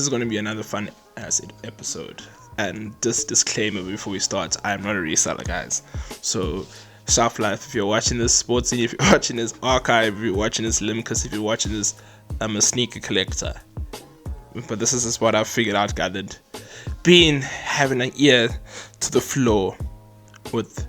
is going to be another fun acid episode. And just disclaimer before we start, I am not a reseller, guys. So shelf life, if you're watching this, sports scene, if you're watching this, archive, if you're watching this, limcus, if you're watching this, I'm a sneaker collector. But this is just what I've figured out, gathered. Being having an ear to the floor with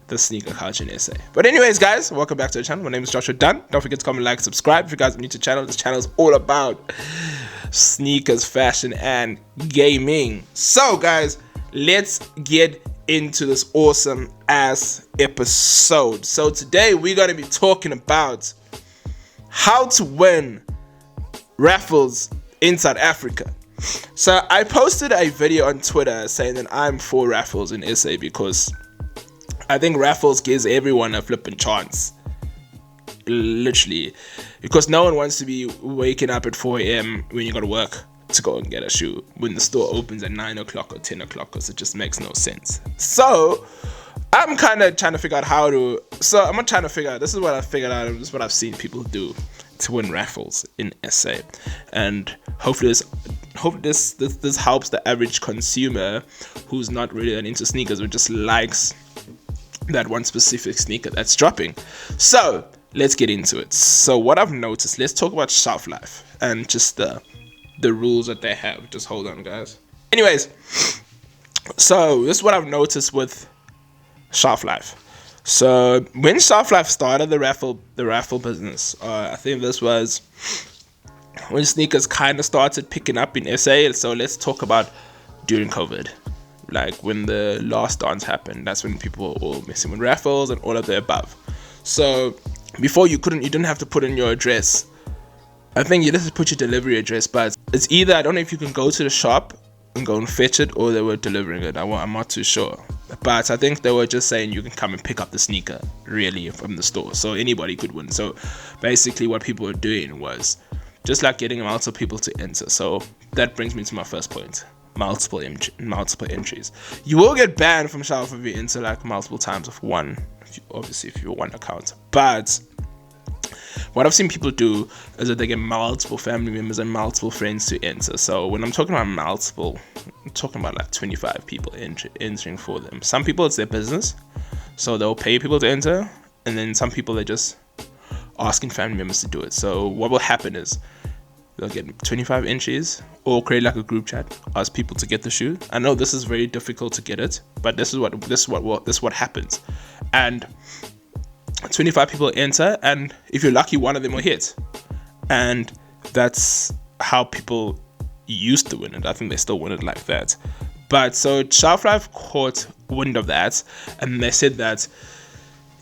the sneaker culture in SA. But anyways, guys, welcome back to the channel. My name is Joshua Dunn. Don't forget to comment, like, subscribe. If you guys are new to the channel, this channel is all about sneakers, fashion, and gaming. So, guys, let's get into this awesome ass episode. So today we're going to be talking about how to win raffles in South Africa. So I posted a video on Twitter saying that I'm for raffles in SA because I think raffles gives everyone a flipping chance. Literally. Because no one wants to be waking up at 4 a.m. when you got to work to go and get a shoe when the store opens at 9 o'clock or 10 o'clock, because it just makes no sense. So I'm kind of trying to figure out how to. So I'm trying to figure out. This is what I figured out. This is what I've seen people do to win raffles in SA, and hopefully this helps the average consumer who's not really into sneakers or just likes that one specific sneaker that's dropping. So let's get into it. So what I've noticed, let's talk about shelf life and just the rules that they have. Just hold on, guys. Anyways, so this is what I've noticed with shelf life. So when shelf life started the raffle business, I think this was when sneakers kind of started picking up in SA. So let's talk about during COVID, like when the last dance happened. That's when people were all messing with raffles and all of the above. So before you didn't have to put in your address. I think you just put your delivery address, but it's either, I don't know if you can go to the shop and go and fetch it, or they were delivering it. I'm not too sure. But I think they were just saying you can come and pick up the sneaker, really, from the store. So anybody could win. So basically what people were doing was just like getting multiple people to enter. So that brings me to my first point. Multiple entries. You will get banned from shelf if you enter like multiple times of one. Obviously, if you're one account. But what I've seen people do is that they get multiple family members and multiple friends to enter. So when I'm talking about multiple, I'm talking about like 25 people entering for them. Some people, it's their business, so they'll pay people to enter. And then some people, they're just asking family members to do it. So what will happen is they'll get 25 entries or create like a group chat, ask people to get the shoe. I know this is very difficult to get it, but this is what happens. And 25 people enter, and if you're lucky, one of them will hit. And that's how people used to win it. I think they still win it like that. But so Shelf Life caught wind of that, and they said that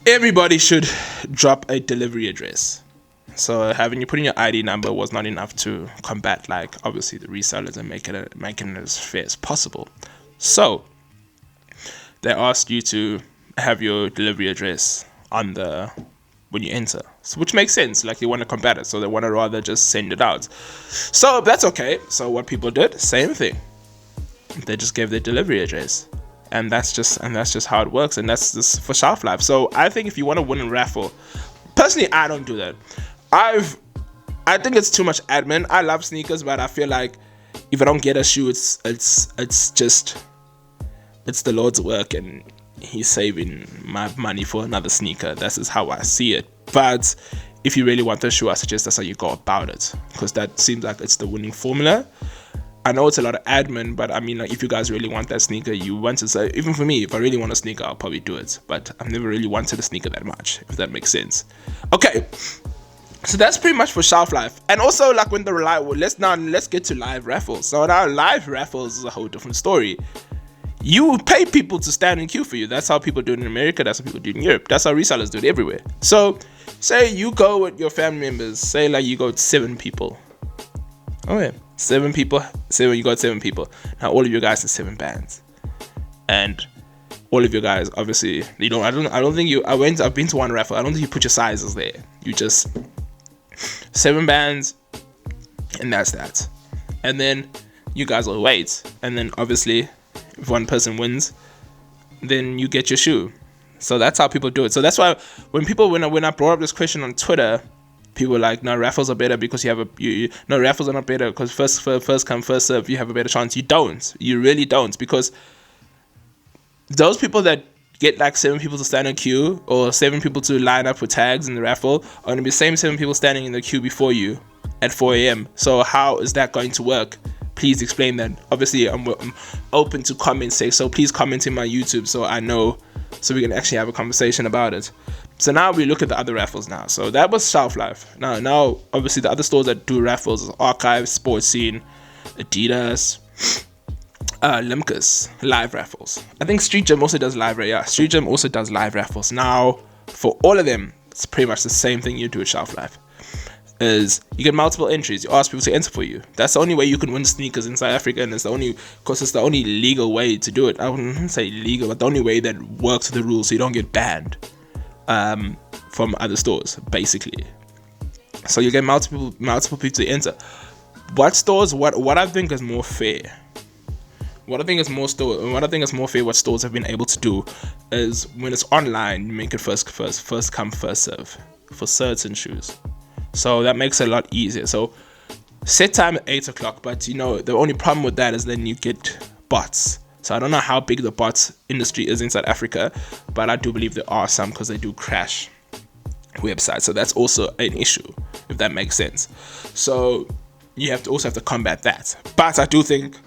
everybody should drop a delivery address. So having you put in your ID number was not enough to combat, like, obviously the resellers and making it as fair as possible. So they asked you to have your delivery address on when you enter, so, which makes sense. Like, they want to combat it, so they want to rather just send it out. So that's okay. So what people did, same thing. They just gave their delivery address, and that's just how it works. And that's just for shelf life. So I think if you want to win a raffle, personally, I don't do that. I think it's too much admin. I love sneakers, but I feel like if I don't get a shoe, it's the Lord's work, and He's saving my money for another sneaker. That's just how I see it. But if you really want the shoe, I suggest that's how you go about it, because that seems like it's the winning formula. I know it's a lot of admin, but I mean, like, if you guys really want that sneaker, you want to say, even for me, if I really want a sneaker, I'll probably do it. But I've never really wanted a sneaker that much, if that makes sense. Okay, so that's pretty much for shelf life. And also, like, when let's get to live raffles. So now live raffles is a whole different story. You pay people to stand in queue for you. That's how people do it in America. That's how people do it in Europe. That's how resellers do it everywhere. So say you go with your family members. Say like you go with 7 people. Oh yeah, 7 people. Say you got 7 people. Now all of you guys are 7 bands, and all of you guys, obviously, you know, I don't think you. I've been to one raffle. I don't think you put your sizes there. You just 7 bands, and that's that. And then you guys will wait, and then obviously, if one person wins, then you get your shoe. So that's how people do it. So that's why when I brought up this question on Twitter, people are like, no, raffles are better because you have no, raffles are not better because first come first serve, you have a better chance. You don't. You really don't, because those people that get like 7 people to stand in queue or 7 people to line up for tags in the raffle are going to be the same 7 people standing in the queue before you at 4 a.m. So how is that going to work? Please explain that. Obviously, I'm open to comments, so please comment in my YouTube so I know, so we can actually have a conversation about it. So now we look at the other raffles now. So that was Shelf Life. Now obviously the other stores that do raffles is Archive, Sports Scene, Adidas, Limcus, live raffles. I think Street Gym also does live, right? Yeah, Street Gym also does live raffles. Now, for all of them, it's pretty much the same thing you do at Shelf Life. Is you get multiple entries. You ask people to enter for you. That's the only way you can win sneakers in South Africa, and it's the only legal way to do it. I wouldn't say legal, but the only way that works with the rules, so you don't get banned from other stores, basically. So you get multiple people to enter. What stores? What I think is more fair. What I think is more fair, what stores have been able to do, is when it's online, you make it first come first serve for certain shoes. So that makes it a lot easier. So set time at 8 o'clock, but the only problem with that is then you get bots. So I don't know how big the bot industry is in South Africa, but I do believe there are some, because they do crash websites. So that's also an issue, if that makes sense. So you have to combat that. But I do think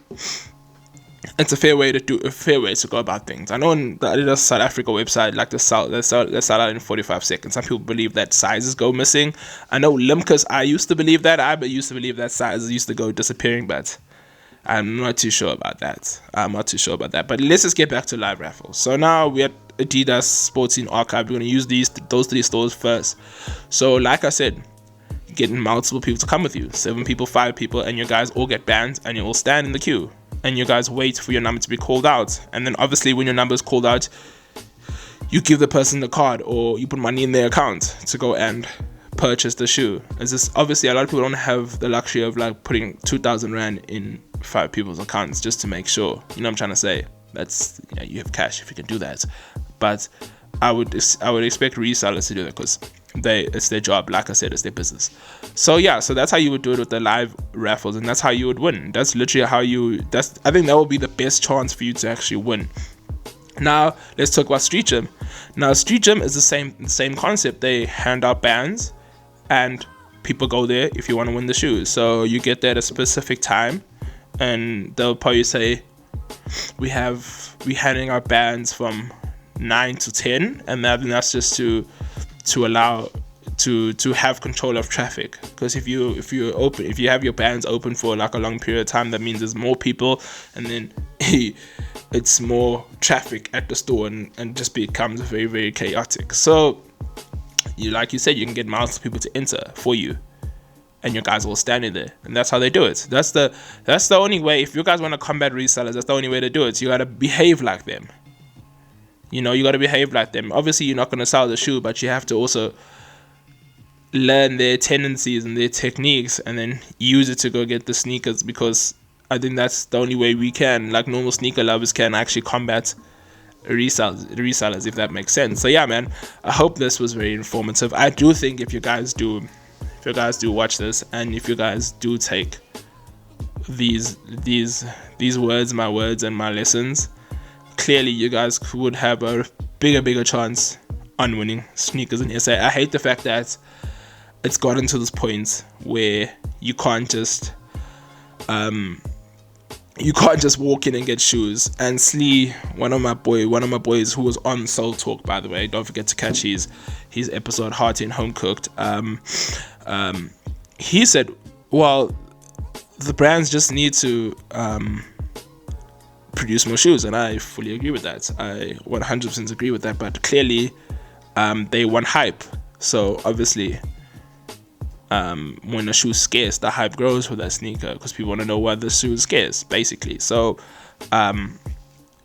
it's a fair way to go about things. I know on the Adidas South Africa website, like they sell out in 45 seconds. Some people believe that sizes go missing. I know Limcus, I used to believe that sizes used to go disappearing, but I'm not too sure about that. But let's just get back to live raffles. So now we're at Adidas, Sports Scene, Archive. We're going to use those 3 stores first. So like I said, getting multiple people to come with you, 7 people, 5 people, and you guys all get banned, and you all stand in the queue. And you guys wait for your number to be called out. And then obviously when your number is called out, you give the person the card, or you put money in their account to go and purchase the shoe. It's just, obviously a lot of people don't have the luxury of like putting 2,000 Rand in 5 people's accounts just to make sure. You know what I'm trying to say? That's, you have cash if you can do that. But I would expect resellers to do that, because it's their job. Like I said, it's their business. So yeah, so that's how you would do it with the live raffles, and that's how you would win. That's literally how I think that will be the best chance for you to actually win. Now let's talk about Street Gym. Now Street Gym is the same concept. They hand out bands, and people go there if you want to win the shoes. So you get there at a specific time, and they'll probably say, we're handing out bands from 9 to 10, and that's just to allow to have control of traffic. Because if you have your bands open for like a long period of time, that means there's more people, and then it's more traffic at the store, and just becomes very, very chaotic. So like you said, you can get multiple people to enter for you, and your guys all standing there, and that's how they do it. That's the only way. If you guys want to combat resellers, that's the only way to do it. You gotta behave like them. You got to behave like them. Obviously, you're not going to sell the shoe, but you have to also learn their tendencies and their techniques, and then use it to go get the sneakers, because I think that's the only way we can, like normal sneaker lovers, can actually combat resellers, if that makes sense. So yeah, man, I hope this was very informative. I do think if you guys do watch this, and if you guys do take these words, my words and my lessons, clearly you guys would have a bigger chance on winning sneakers in SA. I hate the fact that it's gotten to this point where you can't just walk in and get shoes. And Slee, one of my boys who was on Soul Talk, by the way, don't forget to catch his episode Hearty and Home Cooked. He said, well, the brands just need to produce more shoes, and I fully agree with that. I 100% agree with that. But clearly, they want hype. So obviously, when a shoe's scarce, the hype grows for that sneaker, because people want to know why the shoe is scarce, basically. So,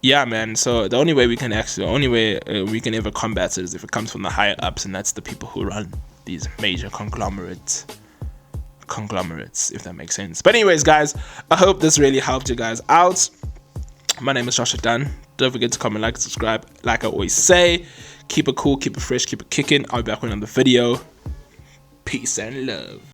yeah, man. So the only way we can ever combat it is if it comes from the higher ups, and that's the people who run these major conglomerates, if that makes sense. But anyways, guys, I hope this really helped you guys out. My name is Joshua Dunn. Don't forget to comment, like, subscribe. Like I always say, keep it cool, keep it fresh, keep it kicking. I'll be back with another video. Peace and love.